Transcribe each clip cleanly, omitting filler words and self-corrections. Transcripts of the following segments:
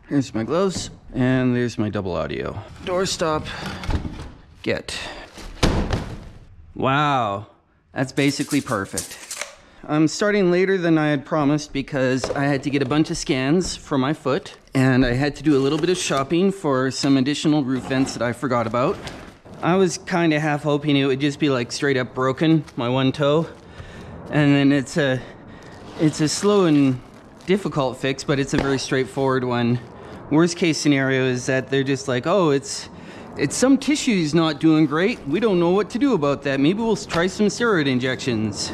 Here's my gloves, and there's my double audio. Doorstop, get. Wow, that's basically perfect. I'm starting later than I had promised because I had to get a bunch of scans for my foot, and I had to do a little bit of shopping for some additional roof vents that I forgot about. I was kind of half hoping it would just be like straight up broken, my one toe. And then it's a slow and difficult fix, but it's a very straightforward one. Worst case scenario is that they're just like, oh, it's some tissue's not doing great. We don't know what to do about that. Maybe we'll try some steroid injections.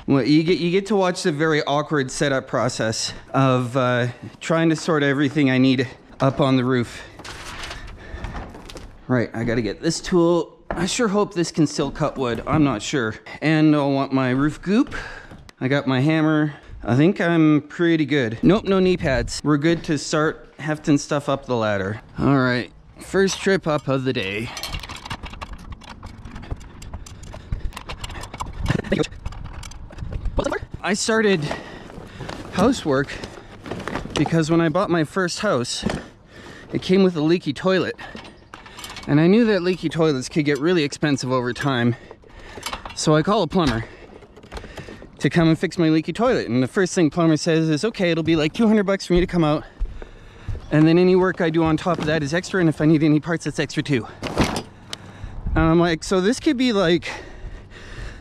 Well, you get to watch the very awkward setup process of trying to sort everything I need up on the roof. Right, I gotta get this tool. I sure hope this can still cut wood. I'm not sure. And I'll want my roof goop. I got my hammer. I think I'm pretty good. Nope, no knee pads. We're good to start hefting stuff up the ladder. All right, first trip up of the day. I started housework because when I bought my first house, it came with a leaky toilet. And I knew that leaky toilets could get really expensive over time. So I call a plumber to come and fix my leaky toilet. And the first thing plumber says is, okay, it'll be like 200 bucks for me to come out. And then any work I do on top of that is extra. And if I need any parts, it's extra too. And I'm like, so this could be like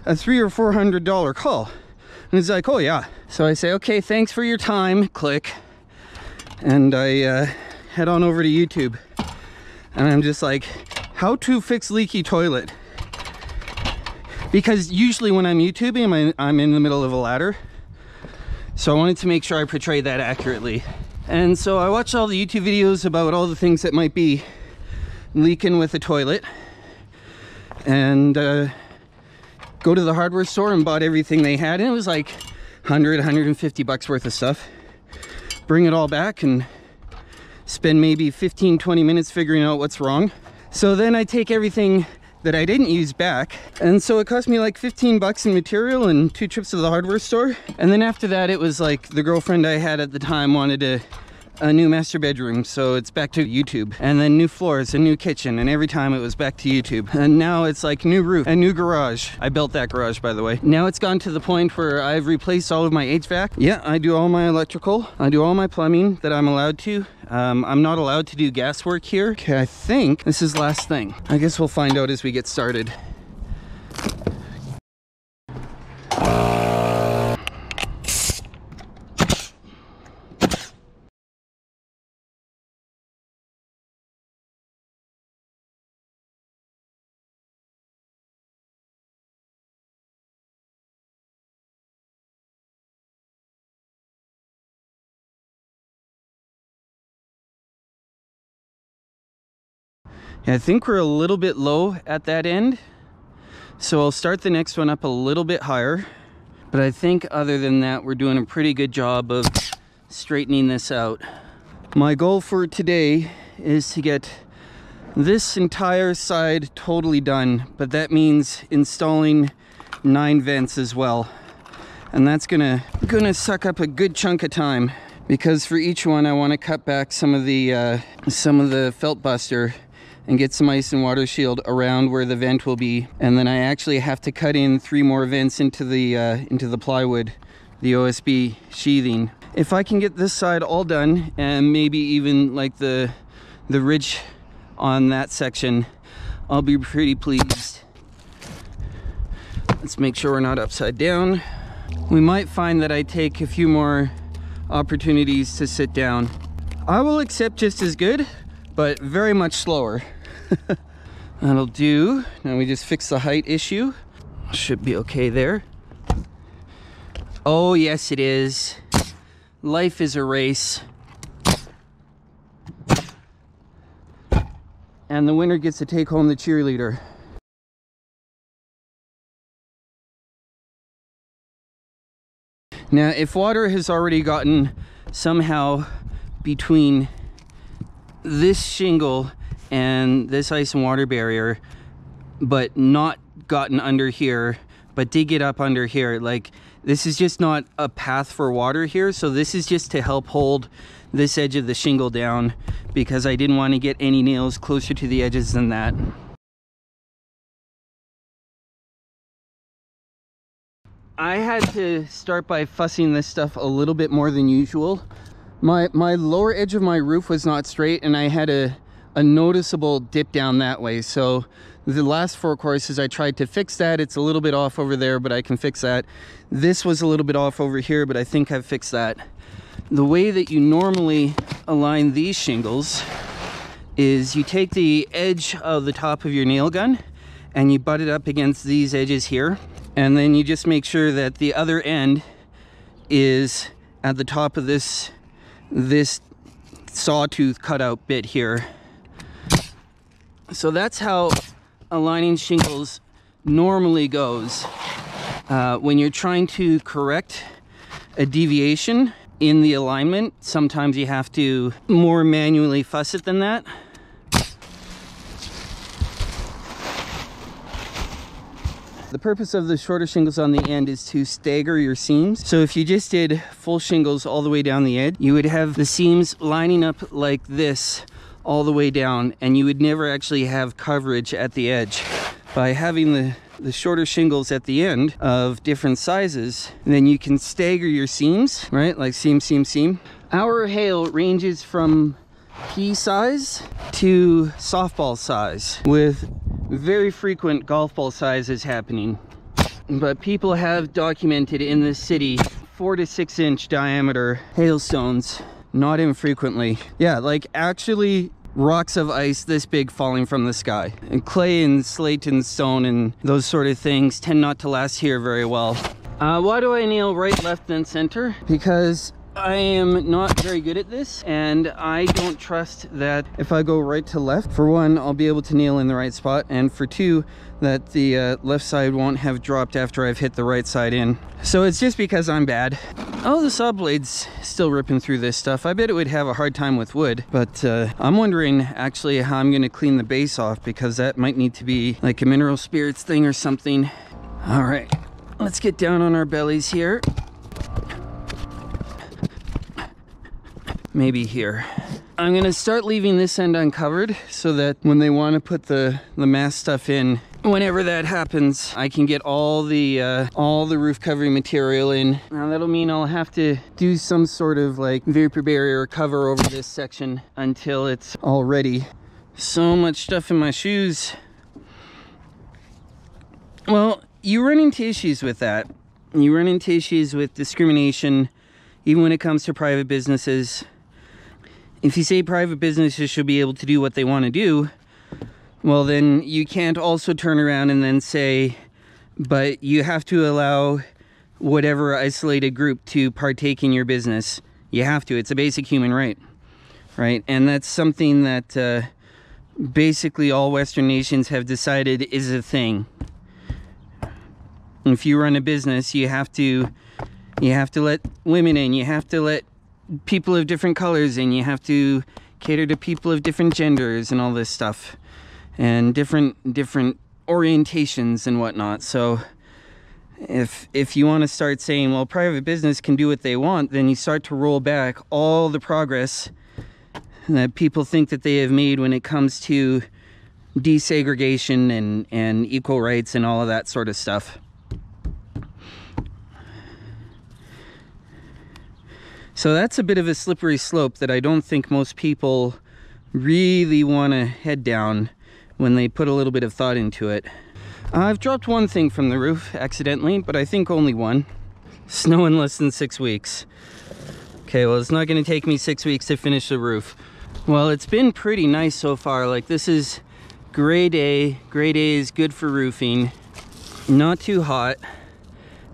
a $300 or $400 call. And he's like, oh yeah. So I say, okay, thanks for your time, click. And I head on over to YouTube. And I'm just like, how to fix leaky toilet? Because usually when I'm YouTubing, I'm in the middle of a ladder. So I wanted to make sure I portrayed that accurately. And so I watched all the YouTube videos about all the things that might be leaking with the toilet. And go to the hardware store and bought everything they had. And it was like 100, 150 bucks worth of stuff. Bring it all back and spend maybe 15, 20 minutes figuring out what's wrong. So then I take everything that I didn't use back. And so it cost me like 15 bucks in material and 2 trips to the hardware store. And then after that, it was like the girlfriend I had at the time wanted a new master bedroom. So it's back to YouTube. And then new floors, a new kitchen. And every time it was back to YouTube. And now it's like new roof, a new garage. I built that garage, by the way. Now it's gone to the point where I've replaced all of my HVAC. Yeah, I do all my electrical. I do all my plumbing that I'm allowed to. I'm not allowed to do gas work here. Okay, I think this is last thing. I guess we'll find out as we get started. I think we're a little bit low at that end, so I'll start the next one up a little bit higher. But I think other than that, we're doing a pretty good job of straightening this out. My goal for today is to get this entire side totally done, but that means installing 9 vents as well. And that's gonna suck up a good chunk of time, because for each one I want to cut back some of the felt buster and get some ice and water shield around where the vent will be. And then I actually have to cut in 3 more vents into the plywood, the OSB sheathing. If I can get this side all done, and maybe even like the ridge on that section, I'll be pretty pleased. Let's make sure we're not upside down. We might find that I take a few more opportunities to sit down. I will accept just as good, but very much slower. That'll do. Now we just fix the height issue. Should be okay there. Oh yes it is. Life is a race. And the winner gets to take home the cheerleader. Now if water has already gotten somehow between this shingle and this ice and water barrier, but not gotten under here, but did get up under here, like This is just not a path for water here, so this is just to help hold this edge of the shingle down, because I didn't want to get any nails closer to the edges than that. I had to start by fussing this stuff a little bit more than usual. My lower edge of my roof was not straight, and I had a noticeable dip down that way. So the last 4 courses I tried to fix that. It's a little bit off over there, but I can fix that. This was a little bit off over here, but I think I've fixed that. The way that you normally align these shingles is you take the edge of the top of your nail gun and you butt it up against these edges here, and then you just make sure that the other end is at the top of this sawtooth cutout bit here. So that's how aligning shingles normally goes. When you're trying to correct a deviation in the alignment, sometimes you have to more manually fuss it than that. The purpose of the shorter shingles on the end is to stagger your seams. So if you just did full shingles all the way down the edge, you would have the seams lining up like this all the way down, and you would never actually have coverage at the edge. By having the shorter shingles at the end of different sizes, then you can stagger your seams, right? Like seam, seam, seam. Our hail ranges from pea size to softball size, with very frequent golf ball sizes happening. But people have documented in this city 4 to 6 inch diameter hailstones, not infrequently. Yeah, like actually rocks of ice this big falling from the sky. And clay and slate and stone and those sort of things tend not to last here very well. Why do I nail right, left, then center? Because I am not very good at this, and I don't trust that if I go right to left, for one, I'll be able to nail in the right spot, and for two, that the left side won't have dropped after I've hit the right side in. So it's just because I'm bad. Oh, the saw blade's still ripping through this stuff. I bet it would have a hard time with wood, but I'm wondering actually how I'm gonna clean the base off, because that might need to be like a mineral spirits thing or something. All right, let's get down on our bellies here. Maybe here. I'm gonna start leaving this end uncovered so that when they want to put the mask stuff in, whenever that happens, I can get all the roof covering material in. Now that'll mean I'll have to do some sort of like vapor barrier cover over this section until it's all ready. So much stuff in my shoes. Well, you run into issues with that. You run into issues with discrimination, even when it comes to private businesses. If you say private businesses should be able to do what they want to do, well then you can't also turn around and then say, but you have to allow whatever isolated group to partake in your business. You have to. It's a basic human right, right? And that's something that basically all Western nations have decided is a thing. If you run a business, you have to let women in, you have to let people of different colors in, you have to cater to people of different genders and all this stuff, and different orientations and whatnot. So if you want to start saying, well, private business can do what they want, then you start to roll back all the progress that people think that they have made when it comes to desegregation and equal rights and all of that sort of stuff. So that's a bit of a slippery slope that I don't think most people really want to head down when they put a little bit of thought into it. I've dropped one thing from the roof accidentally, but I think only one. Snow in less than 6 weeks. Okay, well, it's not going to take me 6 weeks to finish the roof. Well, it's been pretty nice so far. Like, this is gray day. Gray day is good for roofing. Not too hot.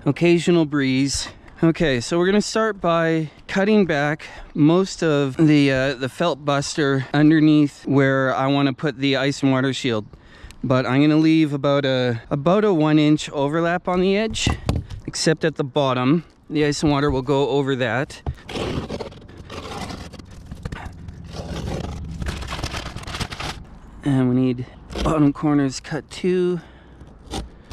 Occasional breeze. Okay, so we're gonna start by cutting back most of the felt buster underneath where I want to put the ice and water shield, but I'm gonna leave about a 1 inch overlap on the edge, except at the bottom. The ice and water will go over that. And we need bottom corners cut too.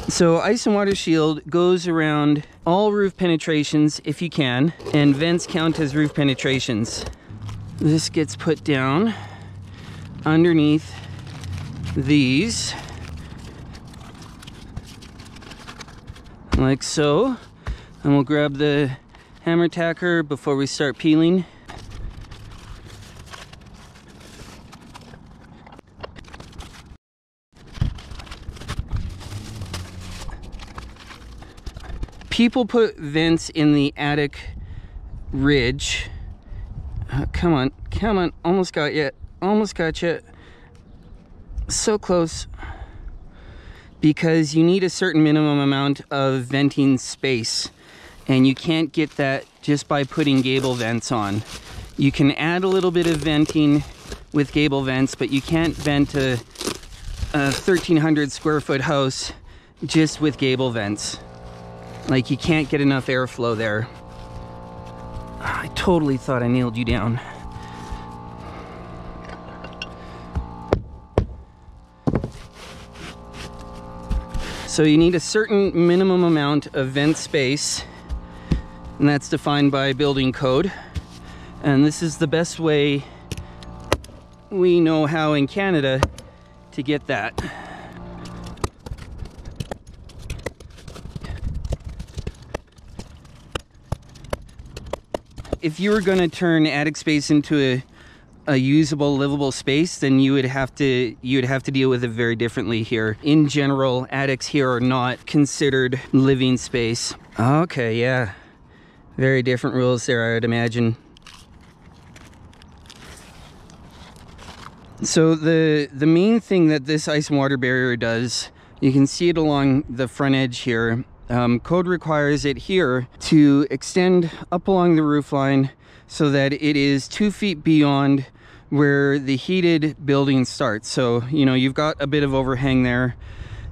So ice and water shield goes around all roof penetrations if you can, and vents count as roof penetrations. This gets put down underneath these, like so. And we'll grab the hammer tacker before we start peeling. People put vents in the attic ridge. Come on, come on, almost got you, almost got you. So close. Because you need a certain minimum amount of venting space, and you can't get that just by putting gable vents on. You can add a little bit of venting with gable vents, but you can't vent a 1,300 square foot house just with gable vents. Like, you can't get enough airflow there. I totally thought I nailed you down. So you need a certain minimum amount of vent space, and that's defined by building code. And this is the best way we know how in Canada to get that. If you were going to turn attic space into a usable, livable space, then you would have to deal with it very differently here. In general, attics here are not considered living space. Okay, yeah, very different rules there, I would imagine. So the main thing that this ice and water barrier does, you can see it along the front edge here. Code requires it here to extend up along the roof line so that it is 2 feet beyond where the heated building starts. So, you know, you've got a bit of overhang there.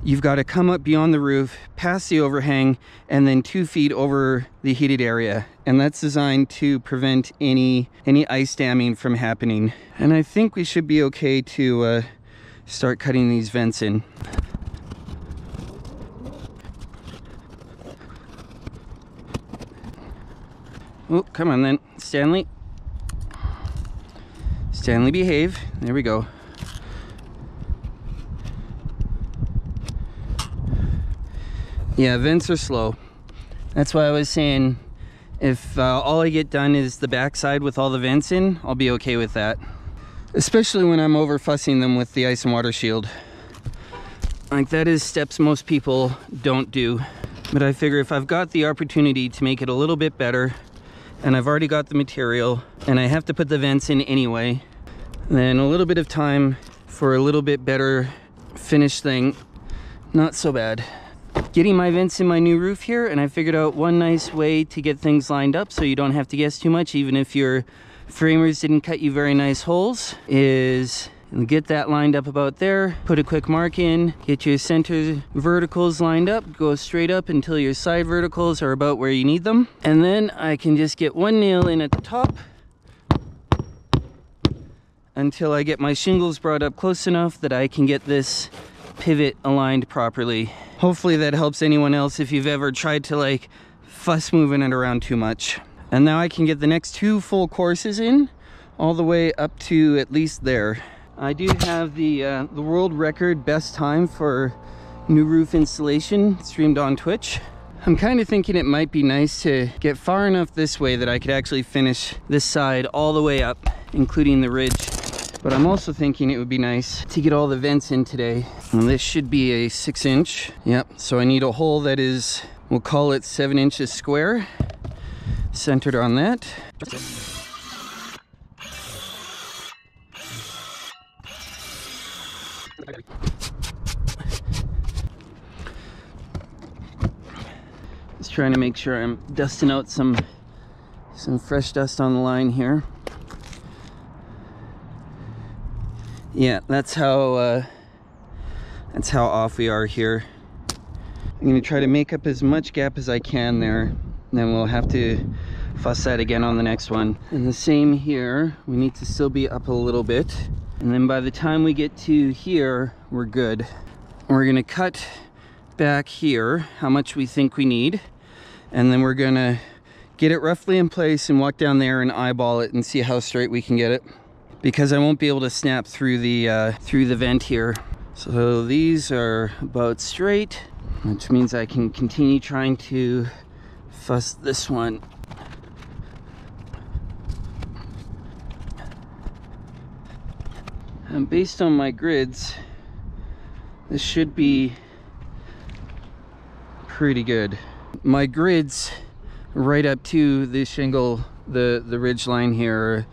You've got to come up beyond the roof, past the overhang, and then 2 feet over the heated area. And that's designed to prevent any ice damming from happening. And I think we should be okay to start cutting these vents in. Oh, come on then, Stanley. Stanley, behave. There we go. Yeah, vents are slow. That's why I was saying, if all I get done is the backside with all the vents in, I'll be okay with that. Especially when I'm over fussing them with the ice and water shield. Like, that is steps most people don't do. But I figure if I've got the opportunity to make it a little bit better, and I've already got the material, and I have to put the vents in anyway, then a little bit of time for a little bit better finished thing, not so bad. Getting my vents in my new roof here, and I figured out one nice way to get things lined up so you don't have to guess too much, even if your framers didn't cut you very nice holes, is get that lined up about there, put a quick mark in, get your center verticals lined up, go straight up until your side verticals are about where you need them. And then I can just get one nail in at the top until I get my shingles brought up close enough that I can get this pivot aligned properly. Hopefully that helps anyone else if you've ever tried to like fuss moving it around too much. And now I can get the next 2 full courses in all the way up to at least there. I do have the world record best time for new roof installation streamed on Twitch. I'm kind of thinking it might be nice to get far enough this way that I could actually finish this side all the way up, including the ridge. But I'm also thinking it would be nice to get all the vents in today. And this should be a 6-inch. Yep, so I need a hole that is, we'll call it 7 inches square, centered on that. Just trying to make sure I'm dusting out some fresh dust on the line here. Yeah, that's how off we are here. I'm gonna try to make up as much gap as I can there, and then we'll have to fuss that again on the next one. And the same here, we need to still be up a little bit. And then by the time we get to here, we're good. We're gonna cut back here how much we think we need, and then we're gonna get it roughly in place and walk down there and eyeball it and see how straight we can get it, because I won't be able to snap through the vent here. So these are about straight, which means I can continue trying to fuss this one. And based on my grids, this should be pretty good. My grids right up to the shingle, the ridge line here,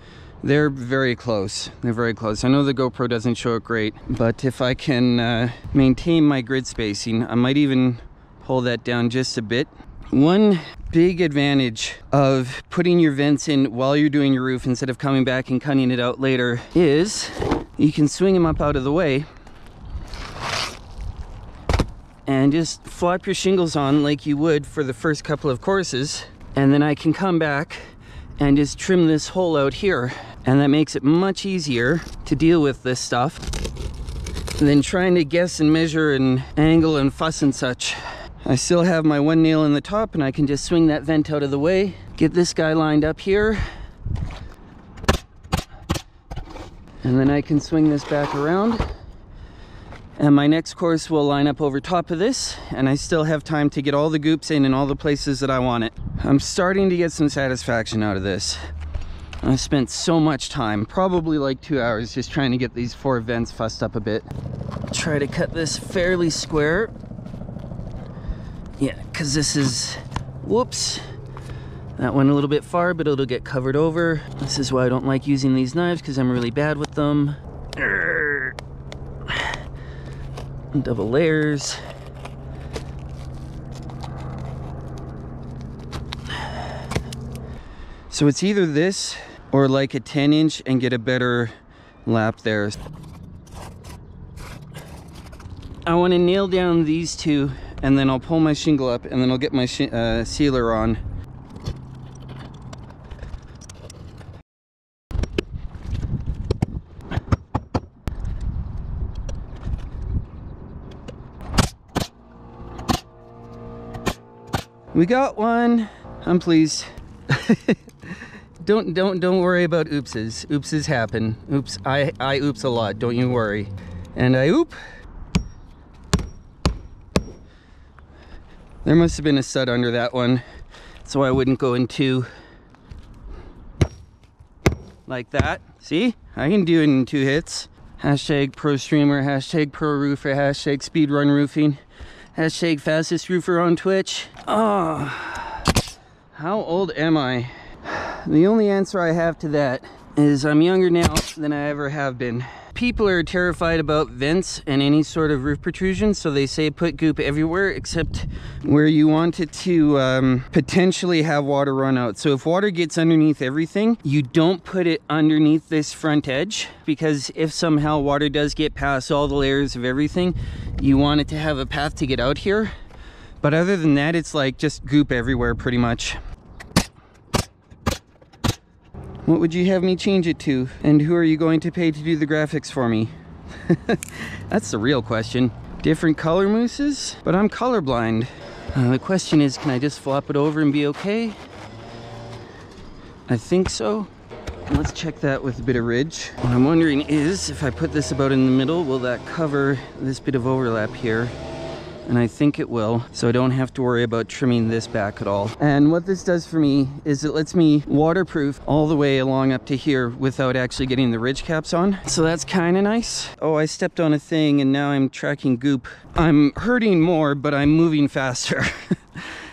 they're very close. They're very close. I know the GoPro doesn't show it great, but if I can maintain my grid spacing, I might even pull that down just a bit. One big advantage of putting your vents in while you're doing your roof instead of coming back and cutting it out later is you can swing them up out of the way and just flop your shingles on like you would for the first couple of courses, and then I can come back and just trim this hole out here, and that makes it much easier to deal with this stuff than trying to guess and measure and angle and fuss and such. I still have my one nail in the top, and I can just swing that vent out of the way, get this guy lined up here, and then I can swing this back around, and my next course will line up over top of this, and I still have time to get all the goops in all the places that I want it. I'm starting to get some satisfaction out of this. I spent so much time, probably like 2 hours, just trying to get these 4 vents fussed up a bit. Try to cut this fairly square. Yeah, because this is, whoops, that went a little bit far, but it'll get covered over. This is why I don't like using these knives, because I'm really bad with them. Double layers. So it's either this or like a 10-inch and get a better lap there. I want to nail down these two, and then I'll pull my shingle up, and then I'll get my sealer on. We got one. I'm pleased. Don't worry about oopses. Oopses happen. Oops, I oops a lot, don't you worry. And I oop. There must have been a stud under that one, so I wouldn't go in two. Like that. See? I can do it in 2 hits. Hashtag pro streamer, hashtag pro roofer, hashtag speedrun roofing, hashtag fastest roofer on Twitch. Oh, how old am I? The only answer I have to that is I'm younger now than I ever have been. People are terrified about vents and any sort of roof protrusion, so they say put goop everywhere except where you want it to potentially have water run out. So if water gets underneath everything, you don't put it underneath this front edge, because if somehow water does get past all the layers of everything, you want it to have a path to get out here. But other than that, it's like just goop everywhere pretty much. What would you have me change it to? And who are you going to pay to do the graphics for me? That's the real question. Different color mousses? But I'm colorblind. The question is, can I just flop it over and be okay? I think so. Let's check that with a bit of ridge. What I'm wondering is, if I put this about in the middle, will that cover this bit of overlap here? And I think it will, so I don't have to worry about trimming this back at all. And what this does for me is it lets me waterproof all the way along up to here without actually getting the ridge caps on. So that's kind of nice. Oh, I stepped on a thing and now I'm tracking goop. I'm hurting more, but I'm moving faster.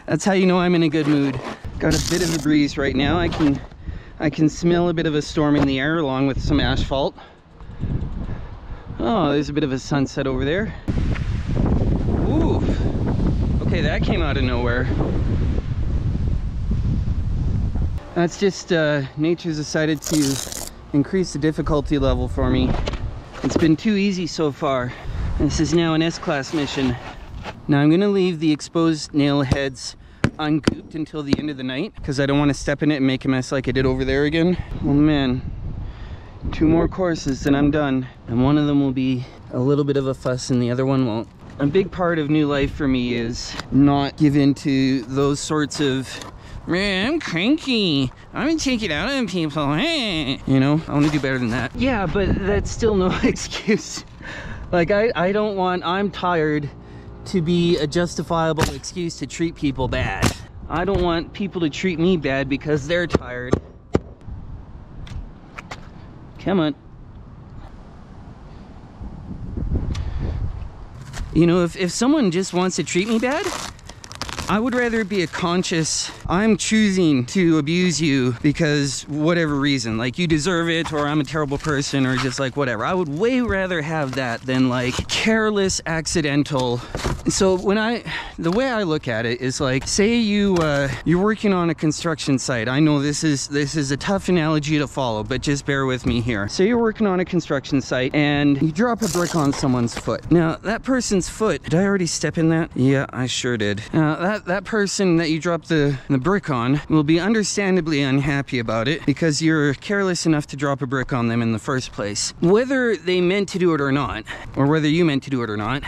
That's how you know I'm in a good mood. Got a bit of a breeze right now. I can smell a bit of a storm in the air along with some asphalt. Oh, there's a bit of a sunset over there. Ooh, okay, that came out of nowhere. That's just nature's decided to increase the difficulty level for me. It's been too easy so far. This is now an S-class mission. Now I'm gonna leave the exposed nail heads ungooped until the end of the night, because I don't want to step in it and make a mess like I did over there again. Oh man, 2 more courses then I'm done, and one of them will be a little bit of a fuss and the other one won't. A big part of new life for me is not give in to those sorts of, man, I'm cranky, I'm gonna take it out on people, hey. You know, I want to do better than that. Yeah, but that's still no excuse. Like, I don't want I'm tired to be a justifiable excuse to treat people bad. I don't want people to treat me bad because they're tired. Come on. You know, if someone just wants to treat me bad, I would rather it be a conscious, I'm choosing to abuse you because whatever reason, like you deserve it, or I'm a terrible person, or just like whatever. I would way rather have that than like careless, accidental. So the way I look at it is like, say you're working on a construction site. I know this is a tough analogy to follow, but just bear with me here. Say you're working on a construction site and you drop a brick on someone's foot. Now that person's foot, did I already step in that? Yeah, I sure did. Now that person that you dropped the brick on will be understandably unhappy about it because you're careless enough to drop a brick on them in the first place. Whether they meant to do it or not, or whether you meant to do it or not,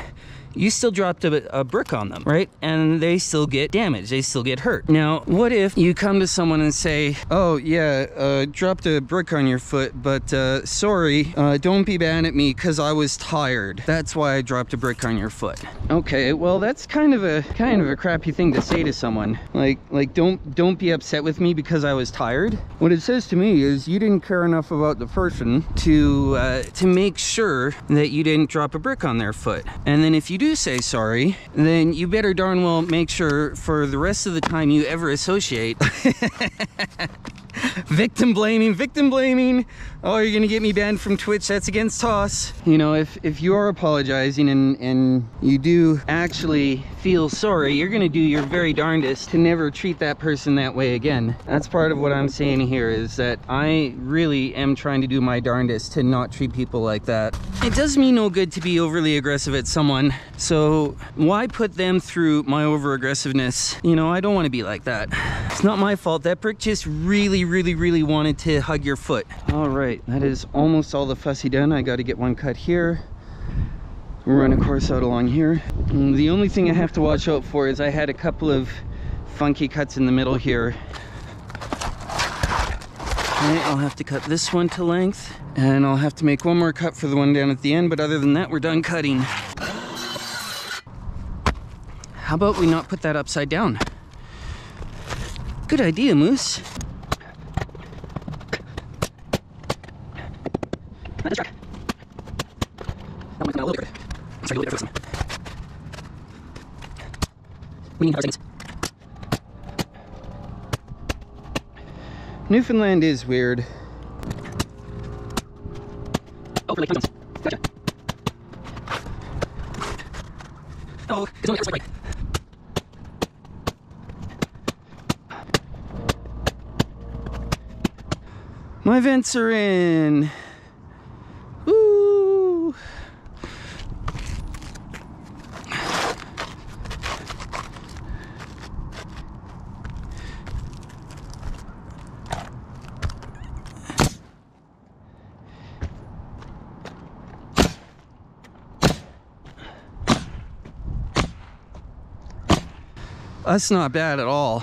you still dropped a brick on them, right? And they still get damaged, they still get hurt. Now, what if you come to someone and say, oh yeah, dropped a brick on your foot, but sorry, don't be mad at me because I was tired. That's why I dropped a brick on your foot. Okay, well that's kind of a crappy thing to say to someone. Like don't be upset with me because I was tired. What it says to me is you didn't care enough about the person to make sure that you didn't drop a brick on their foot. And then if you do say sorry, then you better darn well make sure for the rest of the time you ever associate victim blaming. Oh, you're gonna get me banned from Twitch, that's against TOS. You know, if you are apologizing and you do actually feel sorry, you're gonna do your very darndest to never treat that person that way again. That's part of what I'm saying here, is that I really am trying to do my darndest to not treat people like that. It does me no good to be overly aggressive at someone, so why put them through my over aggressiveness? You know, I don't want to be like that. It's not my fault. That brick just really wanted to hug your foot. All right, that is almost all the fussy done. I got to get one cut here, run a course out along here. And the only thing I have to watch out for is I had a couple of funky cuts in the middle here. Okay, I'll have to cut this one to length, and I'll have to make one more cut for the one down at the end, but other than that, we're done cutting. How about we not put that upside down? Good idea, Moose. Let's try. That one's a little bit. Let's try a little bit for this one. We need other things. Newfoundland is weird. Oh, like ones. Gotcha. Oh, it's only right. My vents are in. Woo! That's not bad at all.